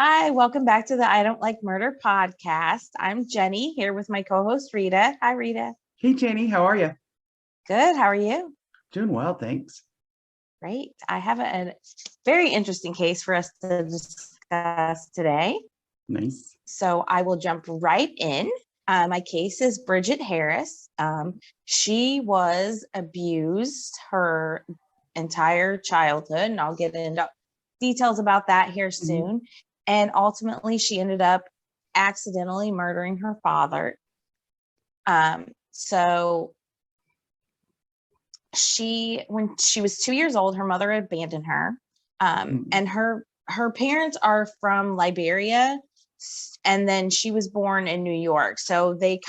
Hi, welcome back to the I Don't Like Murder podcast. I'm Jenny here with my co-host Rita. Hi, Rita. Hey, Jenny, how are you? Good. How are you? Doing well, thanks. Great. I have a very interesting case for us to discuss today. Nice. So I will jump right in. My case is Brigitte Harris. She was abused her entire childhood, and I'll get into details about that here soon. And ultimately, she ended up accidentally murdering her father. So when she was 2 years old, her mother abandoned her. And her parents are from Liberia, and then she was born in New York. So they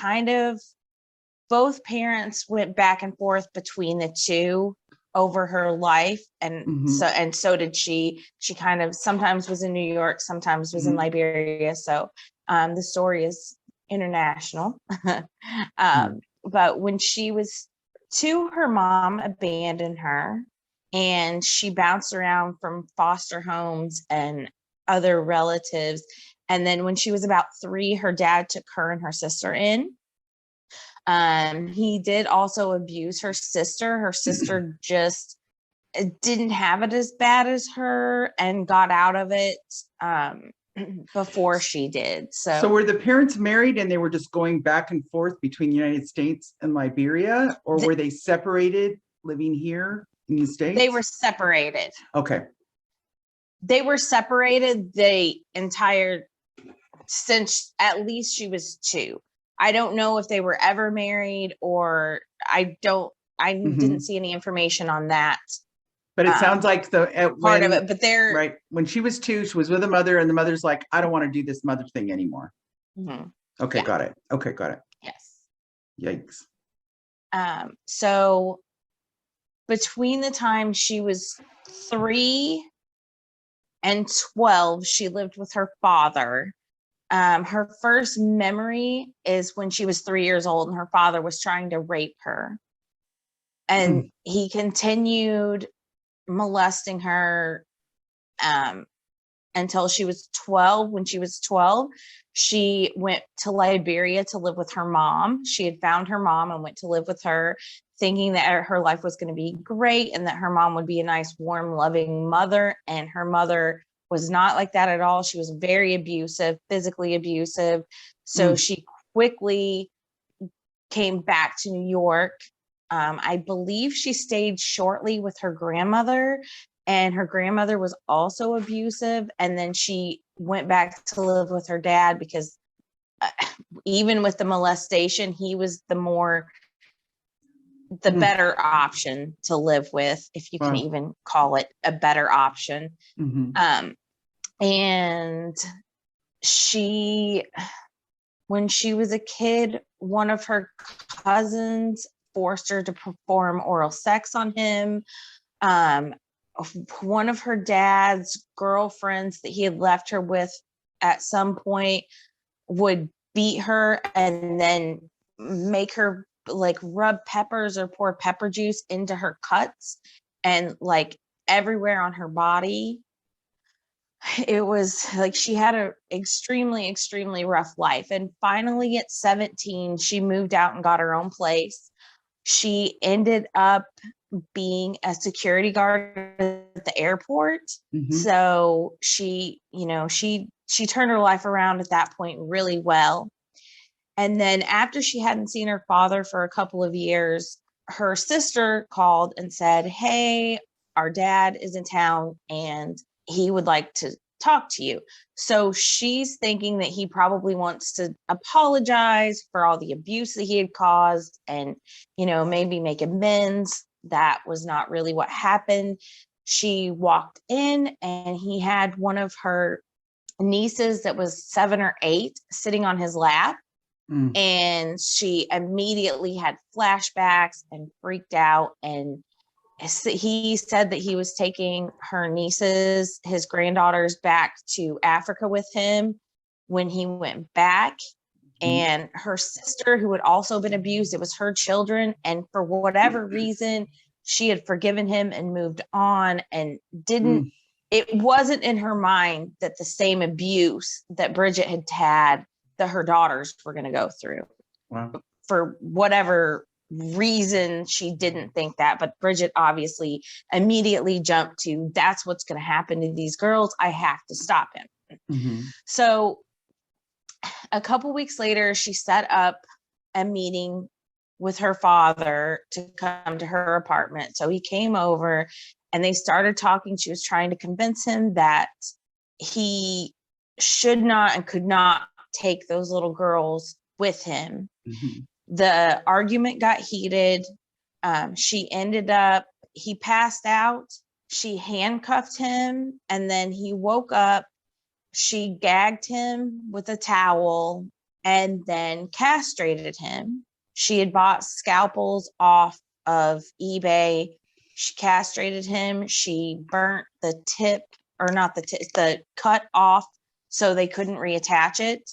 both parents went back and forth between the two over her life, and so did she. She kind of sometimes was in New York, sometimes was in Liberia. So the story is international. But when she was 2, her mom abandoned her, and she bounced around from foster homes and other relatives. And then when she was about 3, her dad took her and her sister in. He did also abuse her sister. Her sister just didn't have it as bad as her and got out of it before she did. So were the parents married and they were just going back and forth between the United States and Liberia, or were they separated, living here in the States? They were separated. Okay. They were separated since at least she was 2. I don't know if they were ever married, or I didn't see any information on that. But it sounds like part of it. But they're right when she was 2, she was with a mother, and the mother's like, I don't want to do this mother thing anymore. Okay, yeah. Got it. Okay, got it. Yes. Yikes. So between the time she was 3 and 12, she lived with her father. Her first memory is when she was 3 years old and her father was trying to rape her. And he continued molesting her until she was 12. When she was 12, she went to Liberia to live with her mom. She had found her mom and went to live with her, thinking that her life was going to be great and that her mom would be a nice, warm, loving mother. And her mother was not like that at all. She was very abusive, physically abusive. So she quickly came back to New York. I believe she stayed shortly with her grandmother, and her grandmother was also abusive. And then she went back to live with her dad because even with the molestation, he was the better option to live with, if you can even call it a better option. And when she was a kid, one of her cousins forced her to perform oral sex on him. One of her dad's girlfriends that he had left her with at some point would beat her and then make her like rub peppers or pour pepper juice into her cuts and like everywhere on her body. It was like she had an extremely, extremely rough life. And finally at 17, she moved out and got her own place. She ended up being a security guard at the airport. So she turned her life around at that point really well. And then after she hadn't seen her father for a couple of years, her sister called and said, hey, our dad is in town and he would like to talk to you. So she's thinking that he probably wants to apologize for all the abuse that he had caused and, maybe make amends. That was not really what happened. She walked in and he had one of her nieces that was 7 or 8 sitting on his lap. And she immediately had flashbacks and freaked out. And he said that he was taking her nieces, his granddaughters, back to Africa with him when he went back. And her sister, who had also been abused, it was her children. And for whatever reason, she had forgiven him and moved on and didn't it wasn't in her mind that the same abuse that Brigitte had had, that her daughters were going to go through. Wow. For whatever reason, she didn't think that, but Brigitte obviously immediately jumped to, that's what's going to happen to these girls. I have to stop him. Mm-hmm. So a couple weeks later, she set up a meeting with her father to come to her apartment. So he came over and they started talking. She was trying to convince him that he should not and could not take those little girls with him. Mm-hmm. The argument got heated. He passed out. She handcuffed him, and then he woke up. She gagged him with a towel and then castrated him. She had bought scalpels off of eBay. She castrated him. She burnt the tip, or not the tip, the cut off, so they couldn't reattach it.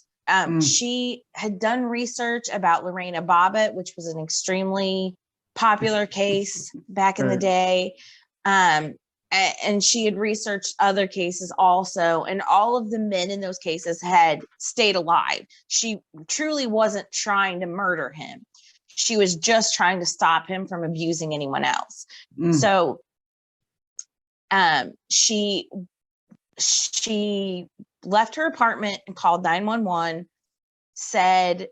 She had done research about Lorena Bobbitt, which was an extremely popular case back in the day. And she had researched other cases also. And all of the men in those cases had stayed alive. She truly wasn't trying to murder him. She was just trying to stop him from abusing anyone else. So she left her apartment and called 911, said,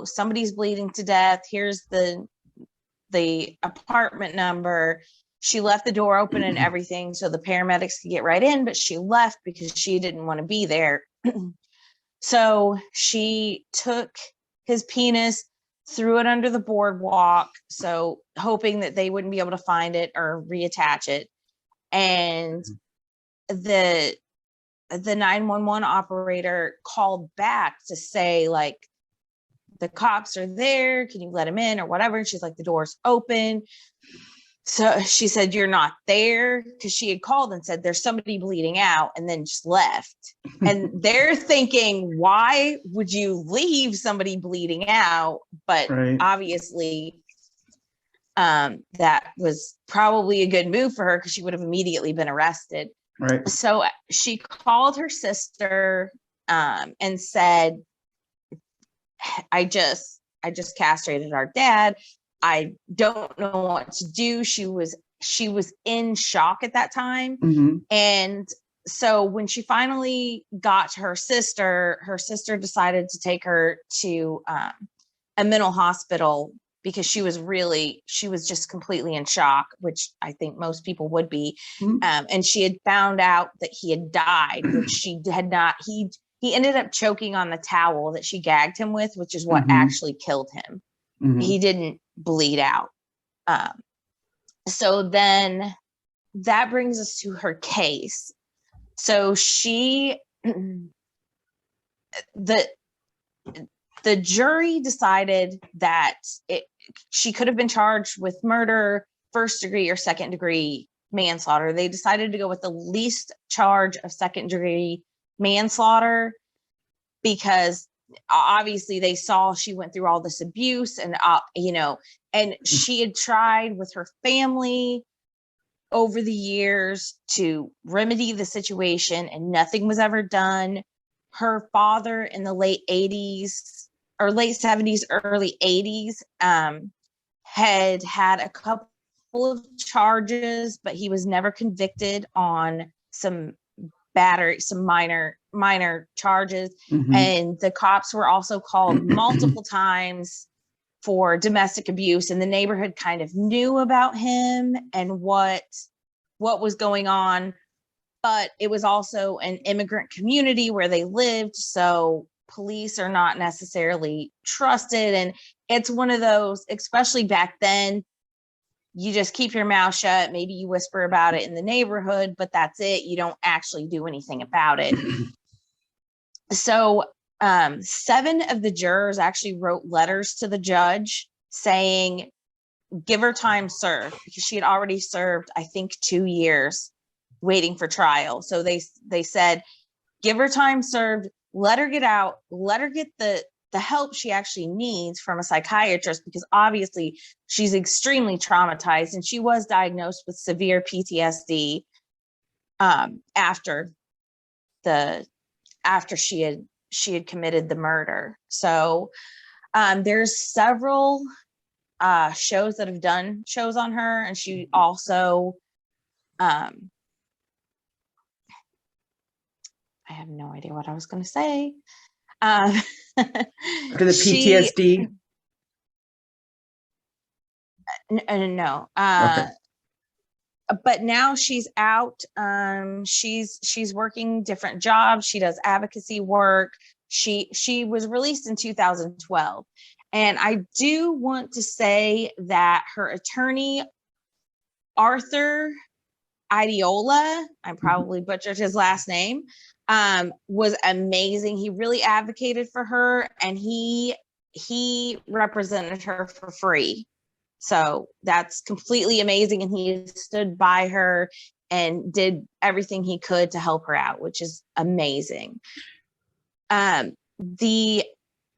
somebody's bleeding to death. Here's the apartment number. She left the door open and everything so the paramedics could get right in, but she left because she didn't want to be there. So she took his penis, threw it under the boardwalk, so hoping that they wouldn't be able to find it or reattach it. And the 911 operator called back to say, like, the cops are there, can you let him in or whatever? And she's like, the door's open. So she said, you're not there, because she had called and said there's somebody bleeding out, and then just left. And they're thinking, why would you leave somebody bleeding out? But obviously that was probably a good move for her, because she would have immediately been arrested. Right. So she called her sister and said, I just castrated our dad. I don't know what to do. She was in shock at that time. Mm-hmm. And so when she finally got to her sister decided to take her to a mental hospital, because she was just completely in shock, which I think most people would be. Mm-hmm. And she had found out that he had died, which she had not. He ended up choking on the towel that she gagged him with, which is what actually killed him. Mm-hmm. He didn't bleed out. So then that brings us to her case. So the jury decided that she could have been charged with murder, first degree or second degree manslaughter. They decided to go with the least charge of second degree manslaughter, because obviously they saw she went through all this abuse, and and she had tried with her family over the years to remedy the situation, and nothing was ever done. Her father in the late 80s or late 70s, early 80s, had a couple of charges, but he was never convicted on some minor charges. Mm-hmm. And the cops were also called multiple times for domestic abuse, and the neighborhood kind of knew about him and what was going on, but it was also an immigrant community where they lived, so police are not necessarily trusted. And it's one of those, especially back then, you just keep your mouth shut. Maybe you whisper about it in the neighborhood, but that's it. You don't actually do anything about it. So 7 of the jurors actually wrote letters to the judge saying, give her time served, because she had already served, I think, 2 years waiting for trial. So they said, give her time served, let her get out, let her get the help she actually needs from a psychiatrist, because obviously she's extremely traumatized, and she was diagnosed with severe PTSD. after she had committed the murder. So there's several shows that have done shows on her, and she also I have no idea what I was going to say. To the PTSD. No. Okay. But now she's out. She's working different jobs. She does advocacy work. She was released in 2012. And I do want to say that her attorney, Arthur Ideola, I probably butchered his last name, was amazing. He really advocated for her, and he represented her for free. So that's completely amazing. And he stood by her and did everything he could to help her out, which is amazing. The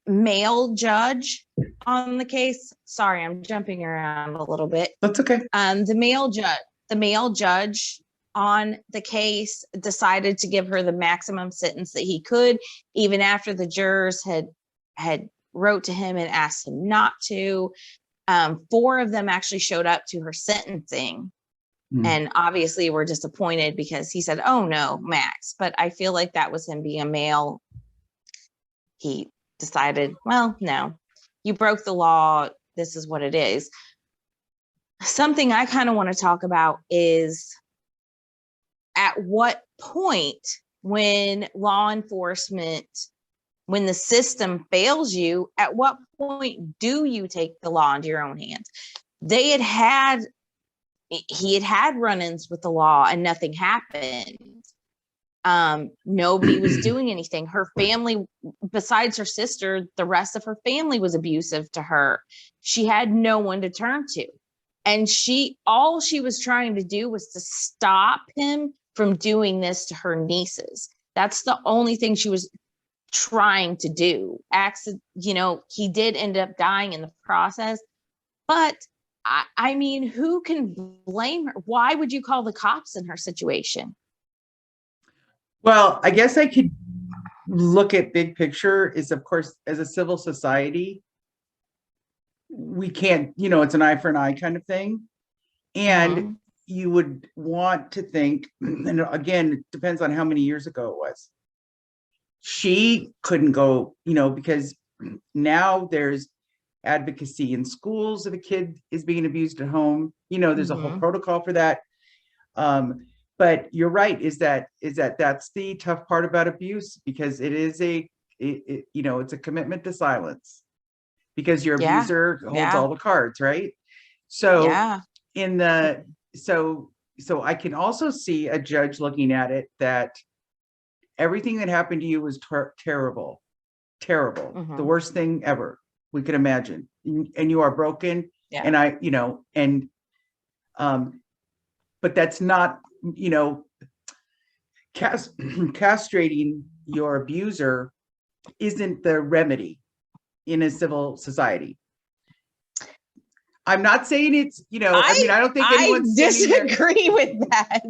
male judge on the case, sorry, I'm jumping around a little bit. That's okay. The male judge on the case decided to give her the maximum sentence that he could, even after the jurors had wrote to him and asked him not to. 4 of them actually showed up to her sentencing, and obviously were disappointed because he said, "Oh no, max." But I feel like that was him being a male. He decided, well, no, you broke the law. This is what it is. Something I kind of want to talk about is at what point, when law enforcement, when the system fails you, at what point do you take the law into your own hands? He had run-ins with the law and nothing happened. Nobody was doing anything. Her family, besides her sister, the rest of her family was abusive to her. She had no one to turn to. And all she was trying to do was to stop him from doing this to her nieces. That's the only thing she was trying to do. He did end up dying in the process, but I mean, who can blame her? Why would you call the cops in her situation? Well, I guess I could look at big picture is, of course, as a civil society, we can't, it's an eye for an eye kind of thing. And you would want to think, and again, it depends on how many years ago it was. She couldn't go, because now there's advocacy in schools if a kid is being abused at home. There's a whole protocol for that. But you're right, is that that's the tough part about abuse, because it is it's a commitment to silence, because your abuser holds all the cards, right? So so I can also see a judge looking at it that everything that happened to you was terrible, the worst thing ever we could imagine, and you are broken, and but that's not, castrating your abuser isn't the remedy in a civil society. I'm not saying it's, I don't think anyone's I disagree with that.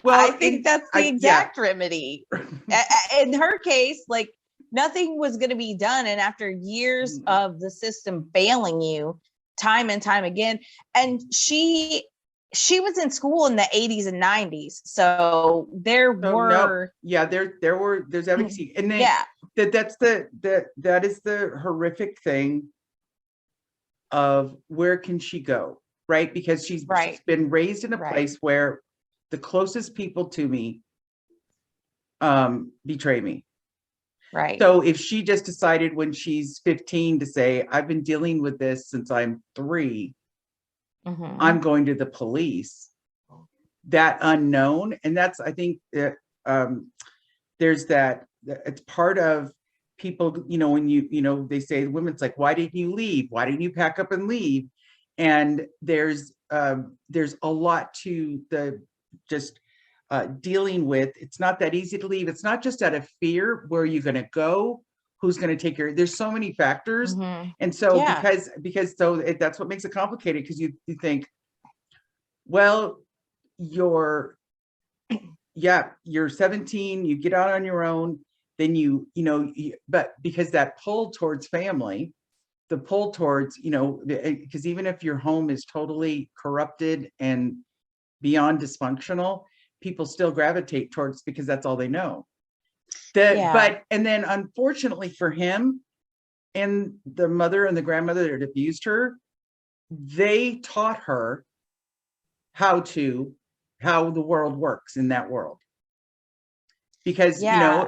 Well, I think that's the exact remedy. In her case, like, nothing was going to be done. And after years of the system failing you time and time again, and she was in school in the 80s and 90s. So there's advocacy. And then that is the horrific thing of where can she go, right? Because she's been raised in a place where the closest people to me betray me. Right. So if she just decided when she's 15 to say, I've been dealing with this since I'm 3, I'm going to the police, that unknown. And that's, I think that there's that, it's part of people, when they say, women's like, why didn't you leave? Why didn't you pack up and leave? And there's a lot to the just dealing with. It's not that easy to leave. It's not just out of fear, where are you going to go? Who's going to take care? There's so many factors. And so because that's what makes it complicated, because you think, well, your yeah, you're 17, you get out on your own, then but because that pull towards family, the pull towards, because even if your home is totally corrupted and beyond dysfunctional, people still gravitate towards, because that's all they know. And then unfortunately for him and the mother and the grandmother that abused her, they taught her how the world works in that world. Because,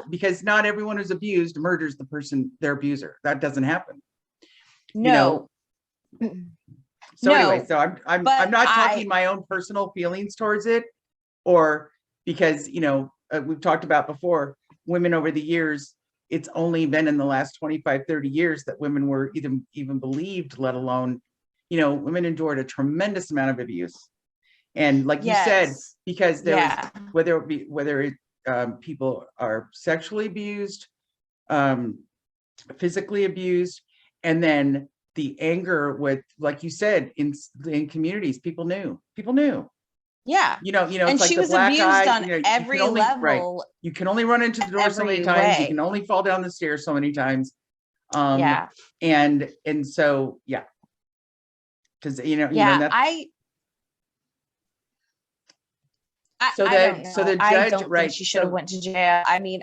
because not everyone who's abused murders their abuser. That doesn't happen. No. So anyway, so I'm not talking my own personal feelings towards it, or because, we've talked about before, women over the years, it's only been in the last 25, 30 years that women were even believed, let alone, women endured a tremendous amount of abuse. And like you said, because there's whether people are sexually abused, physically abused, and then the anger with, like you said, in communities, people knew. Yeah. And it's like she was black abused eye, on every level. Right. You can only run into the door so many times. You can only fall down the stairs so many times. And so, yeah. Because, the judge, I don't think she should have went to jail. I mean,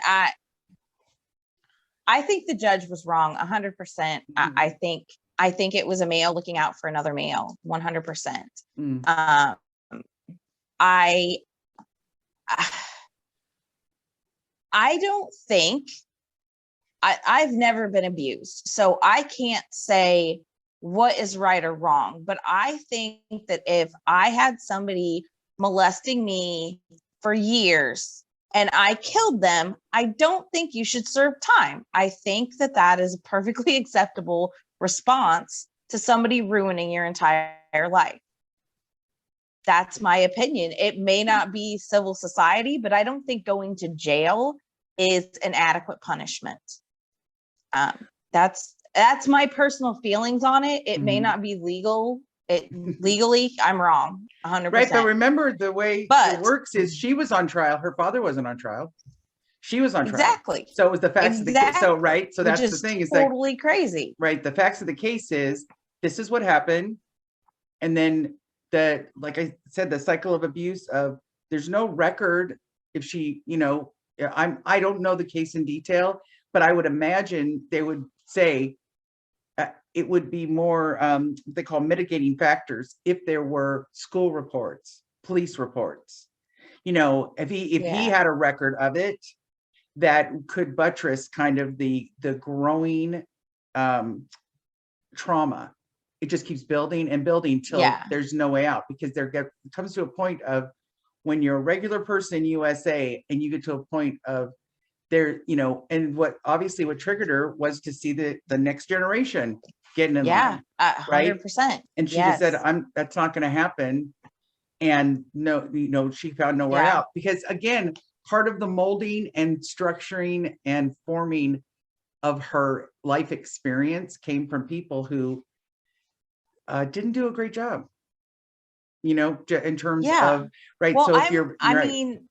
I think the judge was wrong 100%. Mm-hmm. I think it was a male looking out for another male 100%. Mm. I don't think I've never been abused, so I can't say what is right or wrong, but I think that if I had somebody molesting me for years and I killed them, I don't think you should serve time. I think that is a perfectly acceptable response to somebody ruining your entire life. That's my opinion. It may not be civil society, but I don't think going to jail is an adequate punishment. That's my personal feelings on it. It may not be legal. Legally, I'm wrong 100%. Right, but remember the way it works is she was on trial. Her father wasn't on trial. She was on trial. Exactly. So it was the facts of the case. So, right. So that's the thing, is totally crazy. Right. The facts of the case is, this is what happened. And then like I said, the cycle of abuse of, there's no record if she, I don't know the case in detail, but I would imagine they would say it would be more, they call mitigating factors, if there were school reports, police reports, if he had a record of it that could buttress kind of the growing trauma. It just keeps building and building till there's no way out, because it comes to a point of, when you're a regular person in USA and you get to a point of and what triggered her was to see the next generation getting in line, 100%. And she just said, that's not going to happen. And no, she found nowhere out, because again, part of the molding and structuring and forming of her life experience came from people who didn't do a great job, in terms of, right. Well, so if I mean,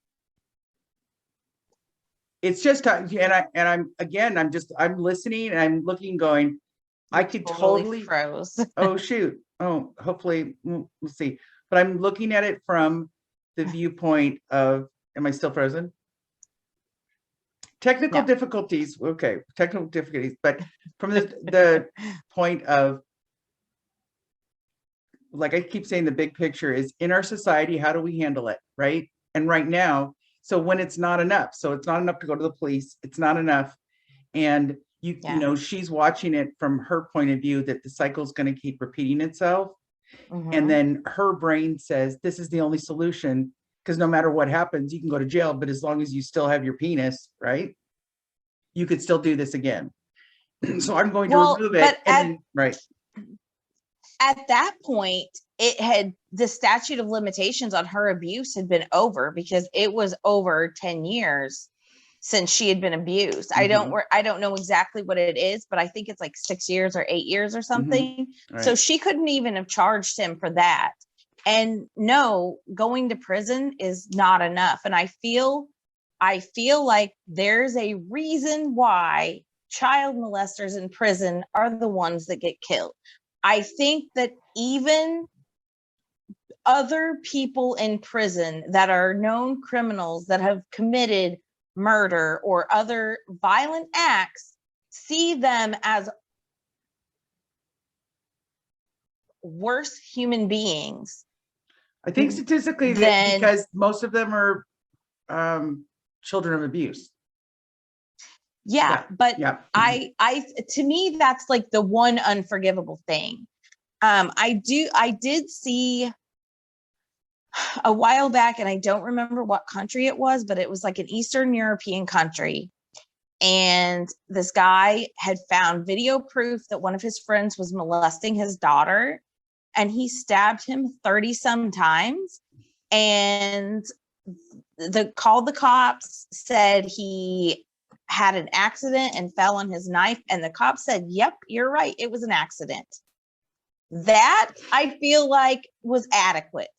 it's just, I'm listening and I'm looking, going, I could totally froze. Oh, shoot. Oh, hopefully we'll see. But I'm looking at it from the viewpoint of, am I still frozen? Technical difficulties. Okay. Technical difficulties. But from the point of, like I keep saying, the big picture is, in our society, how do we handle it? Right. And right now, so when it's not enough, so it's not enough to go to the police, it's not enough. And she's watching it from her point of view, that the cycle is going to keep repeating itself. Mm-hmm. And then her brain says, this is the only solution, because no matter what happens, you can go to jail, but as long as you still have your penis, right, you could still do this again. So I'm going to remove it. At that point, the statute of limitations on her abuse had been over, because it was over 10 years since she had been abused. Mm-hmm. I don't know exactly what it is, but I think it's like 6 years or 8 years or something. Mm-hmm. Right. So she couldn't even have charged him for that. And no, going to prison is not enough. And I feel like there's a reason why child molesters in prison are the ones that get killed. I think that even other people in prison that are known criminals that have committed murder or other violent acts see them as worse human beings. I think statistically that because most of them are children of abuse. Yeah, but I to me that's like the one unforgivable thing. I did see a while back, and I don't remember what country it was, but it was like an Eastern European country. And this guy had found video proof that one of his friends was molesting his daughter, and he stabbed him 30 some times. And called the cops, said he had an accident and fell on his knife. And the cops said, yep, you're right. It was an accident. That I feel like was adequate.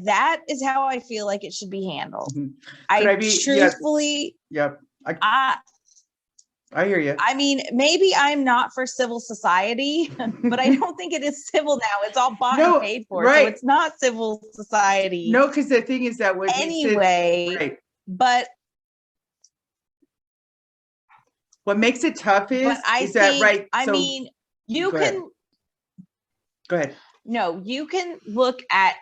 That is how I feel like it should be handled. Truthfully, yep. I hear you. I mean, maybe I'm not for civil society, but I don't think it is civil now. It's all bought and paid for. Right. So it's not civil society. No, because the thing is that what anyway, right. But what makes it tough is that right? I mean, you can go ahead. No, you can look at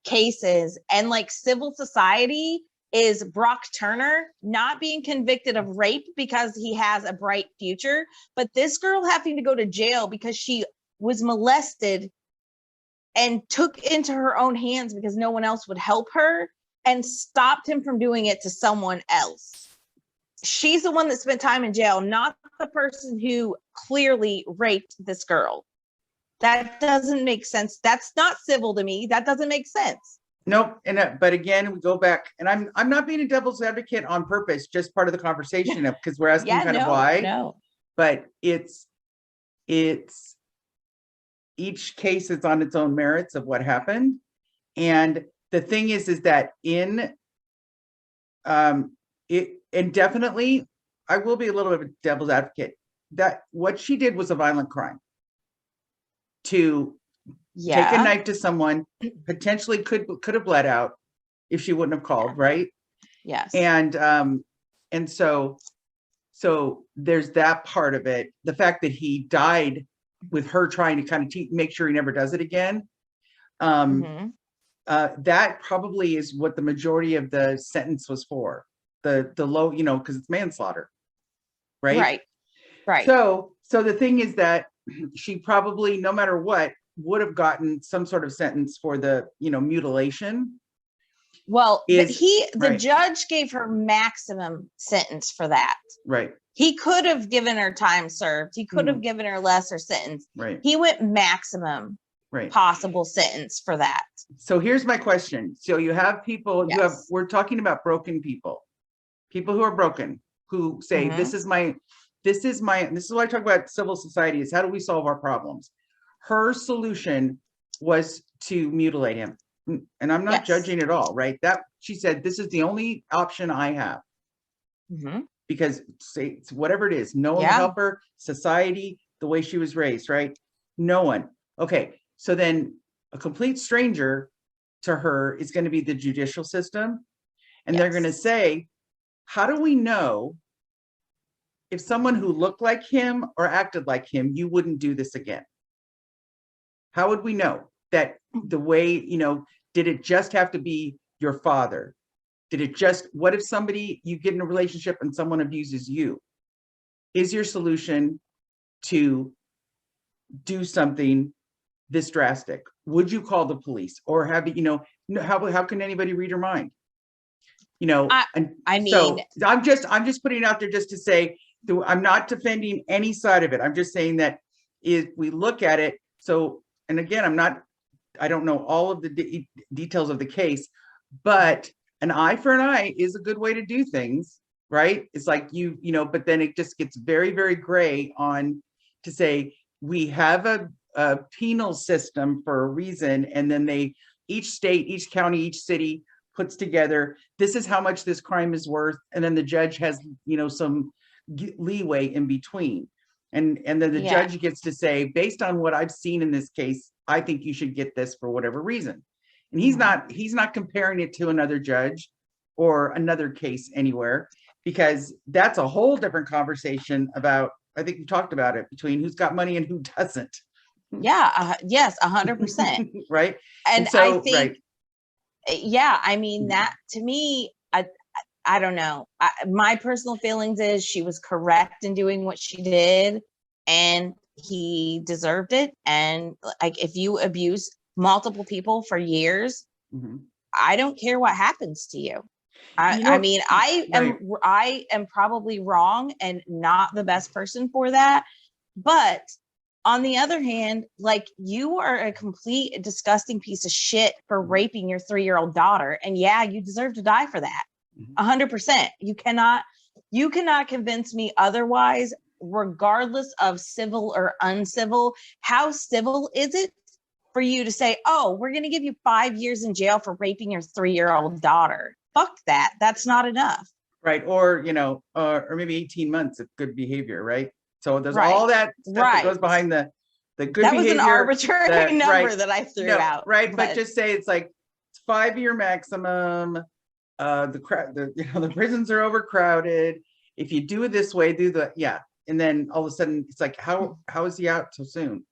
cases, and like civil society is Brock Turner not being convicted of rape because he has a bright future, but this girl having to go to jail because she was molested and took into her own hands because no one else would help her and stopped him from doing it to someone else. She's the one that spent time in jail, not the person who clearly raped this girl. That doesn't make sense. That's not civil to me. That doesn't make sense. Nope. And but again, we go back, and I'm not being a devil's advocate on purpose, just part of the conversation because we're asking of why. No. But it's each case is on its own merits of what happened. And the thing is that in and definitely I will be a little bit of a devil's advocate that what she did was a violent crime. To take a knife to someone, potentially could have bled out if she wouldn't have called, right? Yes. And so there's that part of it. The fact that he died with her trying to kind of make sure he never does it again. That probably is what the majority of the sentence was for. The low, because it's manslaughter, right? Right. So the thing is that she probably, no matter what, would have gotten some sort of sentence for the, mutilation. Well, the judge gave her maximum sentence for that. Right. He could have given her time served. He could have given her lesser sentence. Right. He went maximum possible sentence for that. So here's my question. So you have people, we're talking about broken people who are broken, who say, this is what I talk about civil society is how do we solve our problems? Her solution was to mutilate him. And I'm not judging at all, right? That she said, this is the only option I have. Because say whatever it is, no one will help her, society, the way she was raised, right? No one. Okay. So then a complete stranger to her is going to be the judicial system. And they're going to say, how do we know if someone who looked like him or acted like him, you wouldn't do this again? How would we know that the way, did it just have to be your father? What if you get in a relationship and someone abuses you? Is your solution to do something this drastic? Would you call the police or have how can anybody read your mind? So I'm just putting it out there just to say, I'm not defending any side of it. I'm just saying that if we look at it, and again, I don't know all of the details of the case, but an eye for an eye is a good way to do things, right? It's like but then it just gets very, very gray on to say, we have a penal system for a reason, and then each state, each county, each city puts together, this is how much this crime is worth, and then the judge has, some leeway in between, and then the judge gets to say, based on what I've seen in this case, I think you should get this for whatever reason. And he's not comparing it to another judge or another case anywhere, because that's a whole different conversation about, I think you talked about it, between who's got money and who doesn't. Yeah. Yes, 100%. Right. And so, I think, I mean, that to me, I don't know. My personal feelings is she was correct in doing what she did, and he deserved it. And like, if you abuse multiple people for years, I don't care what happens to you. I mean, I am probably wrong and not the best person for that. But on the other hand, like, you are a complete disgusting piece of shit for raping your 3-year-old daughter. And yeah, you deserve to die for that. 100%. You cannot convince me otherwise, regardless of civil or uncivil. How civil is it for you to say, oh, we're going to give you 5 years in jail for raping your 3-year-old daughter? Fuck that. That's not enough. Right. Or, or maybe 18 months of good behavior. Right. So there's all that stuff that goes behind the good behavior. That was an arbitrary number that I threw out. Right. But just say it's like 5-year maximum. The prisons are overcrowded. If you do it this way, and then all of a sudden it's like, how is he out so soon?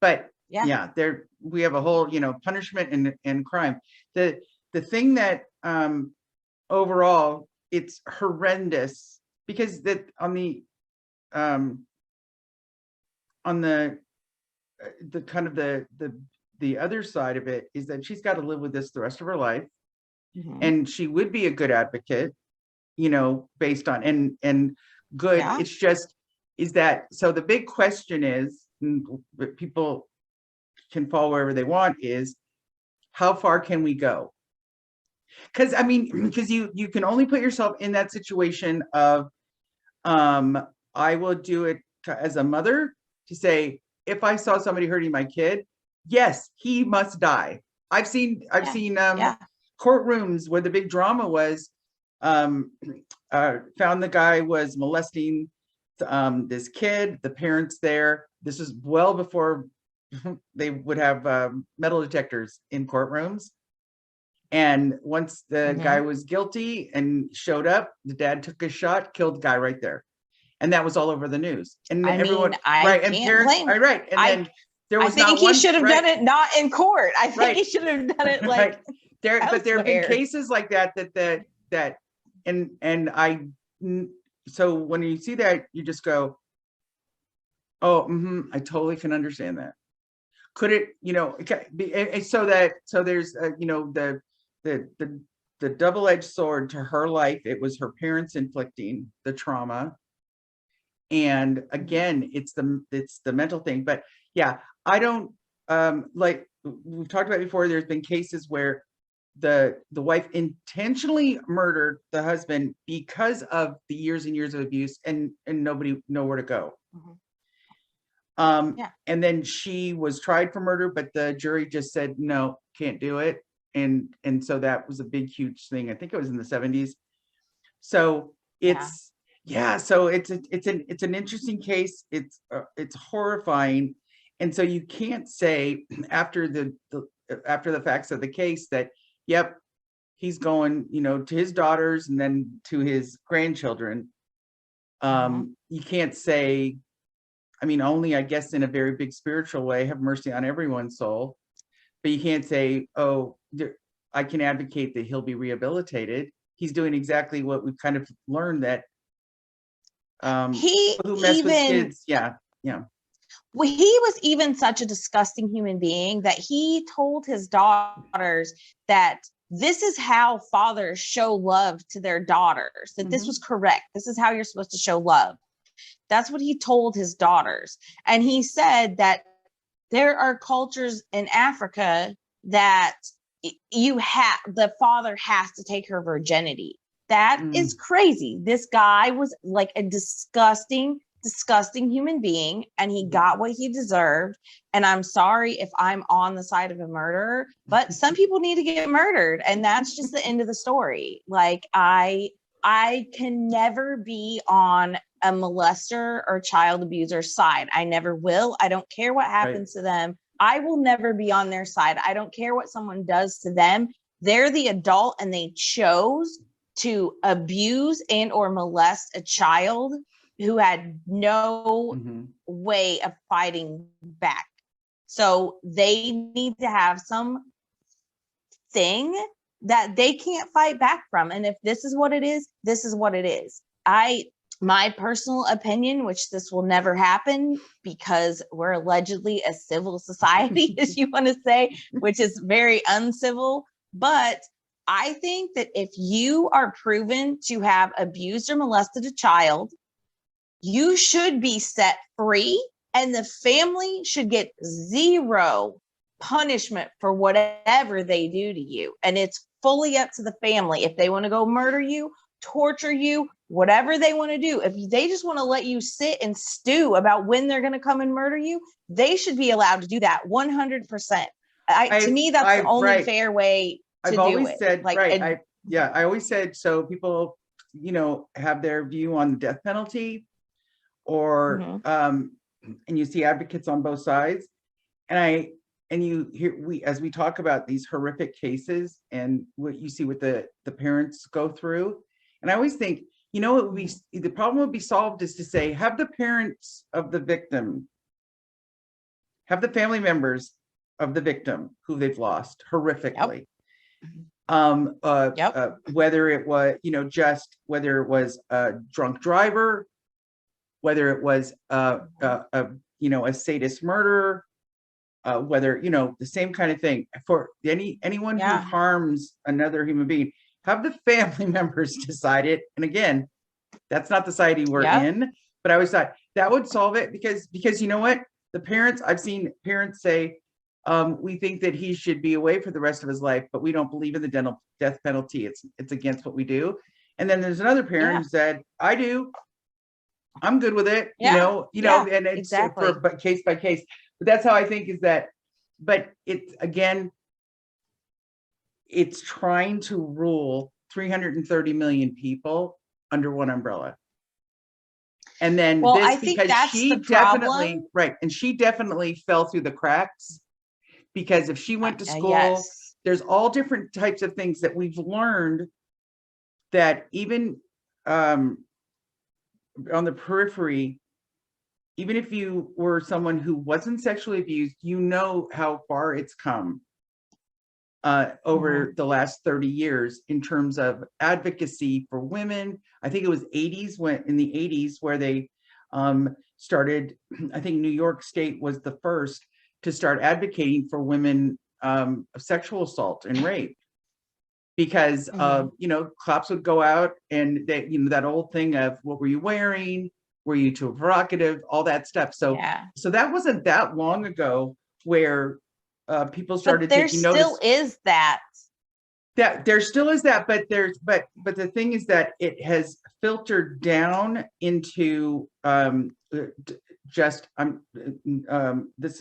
But we have a whole, punishment and crime. The thing that overall it's horrendous, because that on the kind of the other side of it is that she's got to live with this the rest of her life. And she would be a good advocate, based on and good. Yeah. It's just, so the big question is, people can fall wherever they want, is how far can we go? Because you can only put yourself in that situation of, I will do it as a mother to say, if I saw somebody hurting my kid, yes, he must die. I've seen courtrooms where the big drama was, found the guy was molesting this kid, the parents there. This was well before they would have metal detectors in courtrooms. And once the guy was guilty and showed up, the dad took a shot, killed the guy right there. And that was all over the news. And everyone, and parents, right. And then there was I think he should have done it not in court. I think he should have done it like but there have been cases like that so when you see that, you just go, oh, I totally can understand that. Could it, it can be, so there's the double-edged sword to her life. It was her parents inflicting the trauma. And again, it's the mental thing. But yeah, I don't, like we've talked about before, there's been cases where the wife intentionally murdered the husband because of the years and years of abuse, and nobody know where to go. And then she was tried for murder, but the jury just said, no, can't do it. And so that was a big, huge thing. I think it was in the 70s. So it's, so it's an interesting case. It's horrifying. And so you can't say after the facts of the case that, yep, he's going, to his daughters and then to his grandchildren. You can't say, only, I guess, in a very big spiritual way, have mercy on everyone's soul. But you can't say, oh, I can advocate that he'll be rehabilitated. He's doing exactly what we've kind of learned, that who mess with kids. Well, he was even such a disgusting human being that he told his daughters that this is how fathers show love to their daughters, that this was correct. This is how you're supposed to show love. That's what he told his daughters. And he said that there are cultures in Africa that the father has to take her virginity. That is crazy. This guy was like a disgusting disgusting human being and he got what he deserved. And I'm sorry if I'm on the side of a murderer, but some people need to get murdered. And that's just the end of the story. Like, I can never be on a molester or child abuser side. I never will. I don't care what happens to them. I will never be on their side. I don't care what someone does to them. They're the adult and they chose to abuse and or molest a child who had no way of fighting back. So they need to have some thing that they can't fight back from. And if this is what it is, this is what it is. My personal opinion, which this will never happen because we're allegedly a civil society, as you want to say, which is very uncivil. But I think that if you are proven to have abused or molested a child, you should be set free and the family should get zero punishment for whatever they do to you. And it's fully up to the family. If they want to go murder you, torture you, whatever they want to do, if they just want to let you sit and stew about when they're going to come and murder you, they should be allowed to do that 100%. To me, that's the only fair way to do it. I've always said, like, I always said, so people, have their view on the death penalty or, and you see advocates on both sides. And you hear, as we talk about these horrific cases and what you see what the parents go through. And I always think, it would be, the problem would be solved is to say, have the parents of the victim, have the family members of the victim who they've lost horrifically. Whether it was, whether it was a drunk driver, whether it was a sadist murderer, whether, the same kind of thing for anyone who harms another human being, have the family members decide it. And again, that's not the society we're in, but I always thought that would solve it because you know what? The parents, I've seen parents say, we think that he should be away for the rest of his life, but we don't believe in the death penalty. It's against what we do. And then there's another parent who said, I do. I'm good with it, and it's for case by case. But that's how I think is that, but it's again, it's trying to rule 330 million people under one umbrella. And then I think that's she definitely, and she definitely fell through the cracks because if she went to school, there's all different types of things that we've learned that even on the periphery, even if you were someone who wasn't sexually abused, how far it's come over the last 30 years in terms of advocacy for women. I think it was in the 80s where they started, I think New York State was the first to start advocating for women of sexual assault and rape. Because cops would go out and they, that old thing of what were you wearing? Were you too provocative? All that stuff. So that wasn't that long ago where people started taking notice. There still is that. That there still is that, but the thing is that it has filtered down into this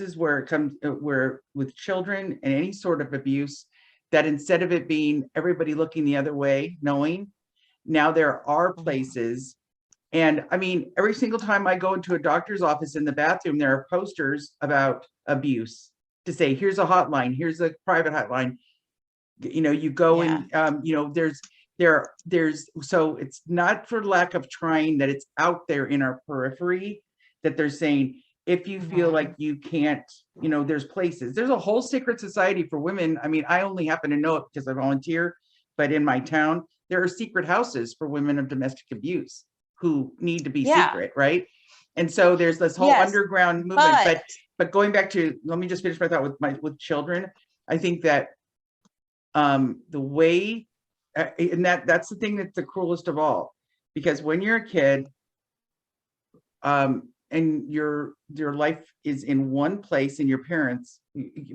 is where it comes where with children and any sort of abuse, that instead of it being everybody looking the other way, knowing, now there are places. And I mean, every single time I go into a doctor's office in the bathroom, there are posters about abuse to say, here's a hotline, here's a private hotline. You go and, there's, so it's not for lack of trying that it's out there in our periphery that they're saying, if you feel like you can't, there's places, there's a whole secret society for women. I mean, I only happen to know it because I volunteer, but in my town, there are secret houses for women of domestic abuse who need to be secret, right? And so there's this whole underground movement, but going back to, let me just finish my thought with children. I think that the way, and that's the thing that's the cruelest of all, because when you're a kid, and your life is in one place in your parents,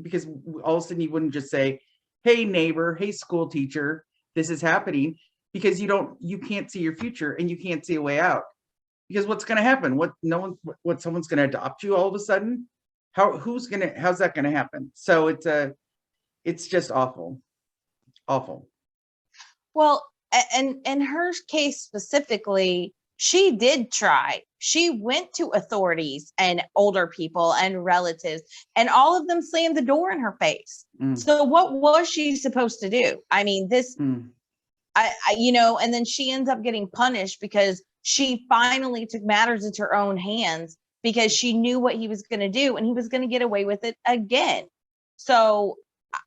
because all of a sudden you wouldn't just say, hey neighbor, hey school teacher, this is happening, because you can't see your future and you can't see a way out. because what's going to happen? What someone's going to adopt you all of a sudden? How's that going to happen? So it's just awful. Awful. Well, and in her case specifically, she did try. She went to authorities and older people and relatives, and all of them slammed the door in her face. So what was she supposed to do? I mean, and then she ends up getting punished because she finally took matters into her own hands because she knew what he was going to do, and he was going to get away with it again. So,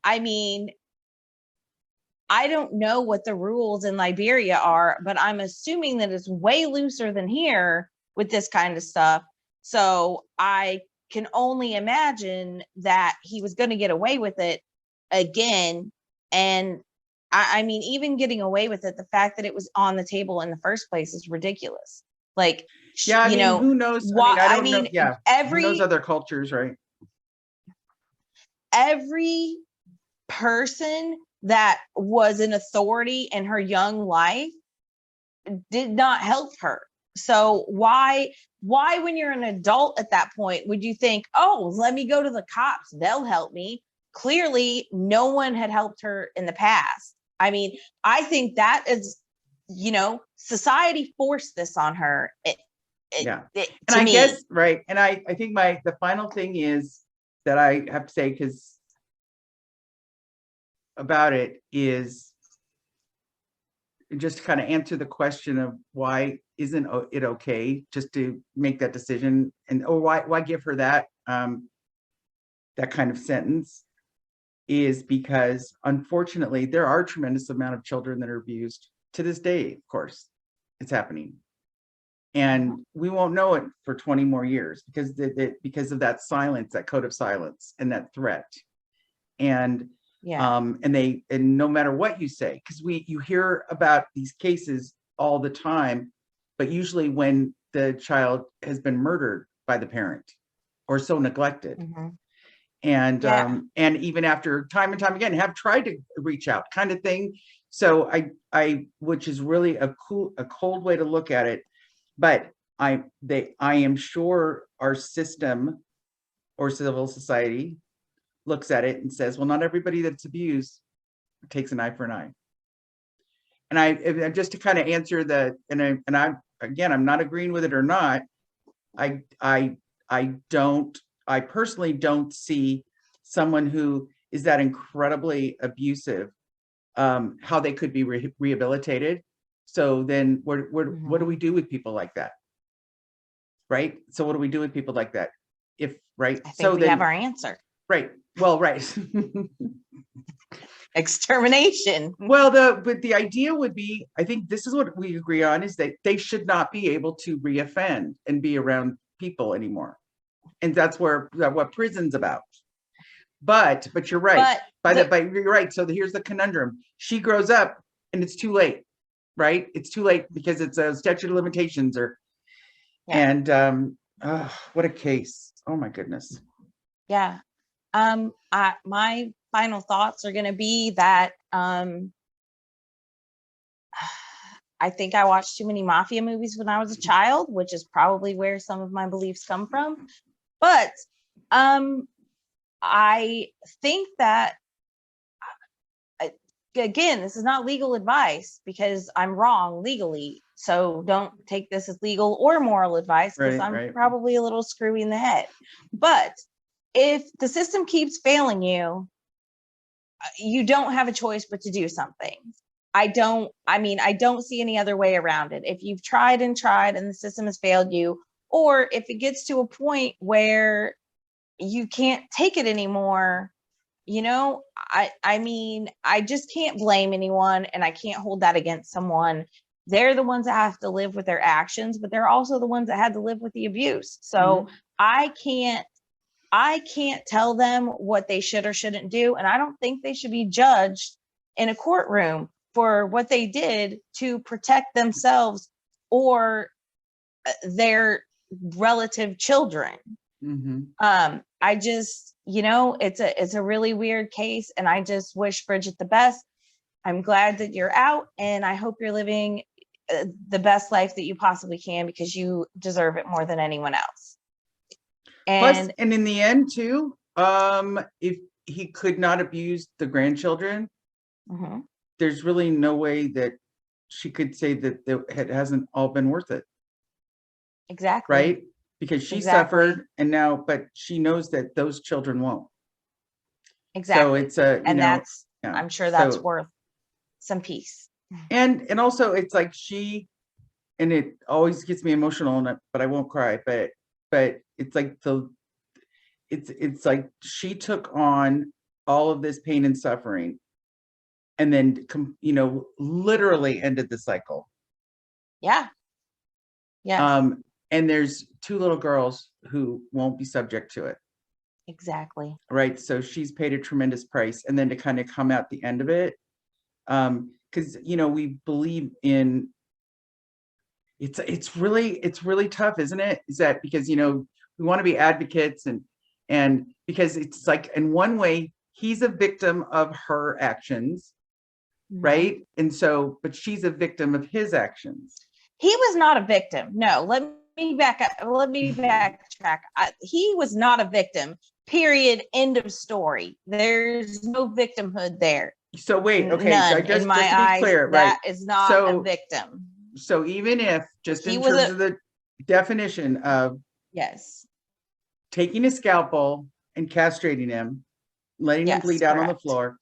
I mean, I don't know what the rules in Liberia are, but I'm assuming that it's way looser than here with this kind of stuff. So I can only imagine that he was going to get away with it again. And I mean, even getting away with it, the fact that it was on the table in the first place is ridiculous. Like, yeah, I mean, who knows? I don't know. Yeah, who knows other cultures, right? Every person that was an authority in her young life did not help her. So why when you're an adult at that point would you think, oh, let me go to the cops, they'll help me? Clearly no one had helped her in the past. I mean, I think that is, society forced this on her. And I guess, right. And I think the final thing is that I have to say, because about it is just to kind of answer the question of why isn't it okay just to make that decision, and why give her that that kind of sentence, is because unfortunately there are a tremendous amount of children that are abused to this day. Of course, it's happening, and we won't know it for 20 more years because of that silence, that code of silence, and that threat. And and no matter what you say, because you hear about these cases all the time, but usually when the child has been murdered by the parent or so neglected. And even after time and time again have tried to reach out, kind of thing. So I which is really a cold way to look at it, but I am sure our system or civil society looks at it and says, well, not everybody that's abused takes an eye for an eye. And I just to kind of answer I'm not agreeing with it or not. I personally don't see someone who is that incredibly abusive, how they could be rehabilitated. So then what do we do with people like that? Right. So what do we do with people like that? I think we have our answer. Right. Well, right. Extermination. Well, but the idea would be, I think this is what we agree on, is that they should not be able to reoffend and be around people anymore. And that's what prison's about. But you're right. You're right. So here's the conundrum. She grows up and it's too late, right? It's too late because it's a statute of limitations and what a case. Oh my goodness. Yeah. My final thoughts are going to be that I think I watched too many mafia movies when I was a child, which is probably where some of my beliefs come from. But I think that, again, this is not legal advice because I'm wrong legally. So don't take this as legal or moral advice because I'm probably a little screwy in the head. But if the system keeps failing you, you don't have a choice but to do something. I don't see any other way around it. If you've tried and the system has failed you, or if it gets to a point where you can't take it anymore, I just can't blame anyone, and I can't hold that against someone. They're the ones that have to live with their actions, but they're also the ones that had to live with the abuse. So I can't tell them what they should or shouldn't do. And I don't think they should be judged in a courtroom for what they did to protect themselves or their relative children. I just, it's a really weird case, and I just wish Brigitte the best. I'm glad that you're out, and I hope you're living the best life that you possibly can, because you deserve it more than anyone else. Plus, and in the end too, if he could not abuse the grandchildren, there's really no way that she could say that it hasn't all been worth it. Exactly. Right? Because she suffered, and now, but she knows that those children won't. Exactly. So it's that's, I'm sure that's worth some peace. And also it's like and it always gets me emotional, but I won't cry, but it's like it's like she took on all of this pain and suffering, and then literally ended the cycle. Yeah. And there's 2 little girls who won't be subject to it. Exactly. Right. So she's paid a tremendous price, and then to kind of come out the end of it, because we believe in it's really tough, isn't it? Is that because we want to be advocates, and because it's like, in one way he's a victim of her actions, right? And so, but she's a victim of his actions. He was not a victim. No, let me backtrack. He was not a victim. Period. End of story. There's no victimhood there. So wait, okay. None. So just in my to be eyes, clear, that right? is not a victim. So even if, just in terms of the definition of taking a scalpel and castrating him, letting him bleed out on the floor,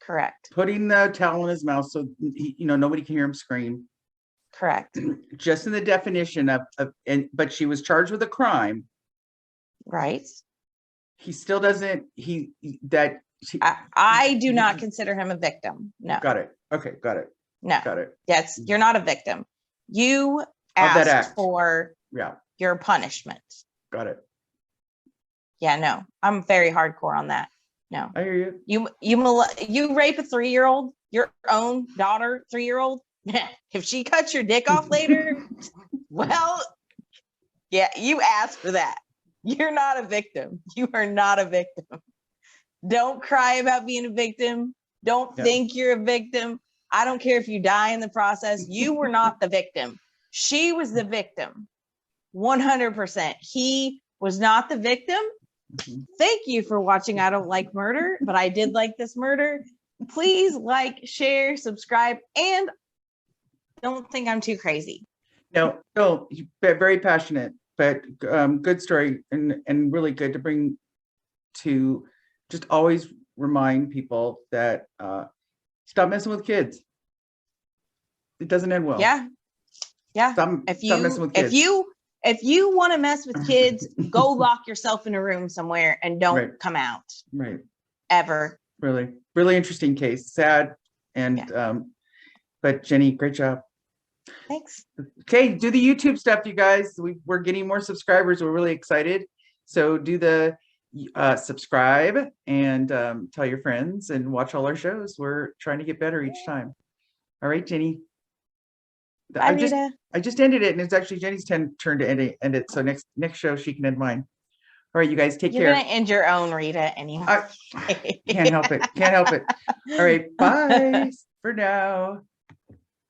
correct, putting the towel in his mouth so nobody can hear him scream, correct, just in the definition of but she was charged with a crime, right? He still doesn't. I do not consider him a victim. No. Got it. Okay. Got it. No. Got it. Yes, you're not a victim. You asked for your punishment. Got it. Yeah, no, I'm very hardcore on that. No. I hear you. You rape a 3-year-old, your own daughter, 3-year-old. If she cuts your dick off later, well, yeah, you asked for that. You're not a victim. You are not a victim. Don't cry about being a victim. Don't think you're a victim. I don't care if you die in the process. You were not the victim. She was the victim. 100%. He was not the victim. Thank you for watching I Don't Like Murder, but I did like this murder. Please like, share, subscribe, and don't think I'm too crazy. No, very passionate, but good story, and really good to bring to just always remind people that stop messing with kids. It doesn't end well. Yeah. Stop messing with kids. If you want to mess with kids, go lock yourself in a room somewhere and don't come out. Right. Ever. Really, really interesting case. Sad. And but Jenny, great job. Thanks. Okay, do the YouTube stuff, you guys. We're getting more subscribers. We're really excited. So do the subscribe and tell your friends and watch all our shows. We're trying to get better each time. All right, Jenny. Bye, Rita. I just ended it, and it's actually Jenny's turn to end it. So next show she can end mine. All right, you guys, take care. You're gonna end your own, Rita, anyway. Can't help it. Can't help it. All right, bye for now.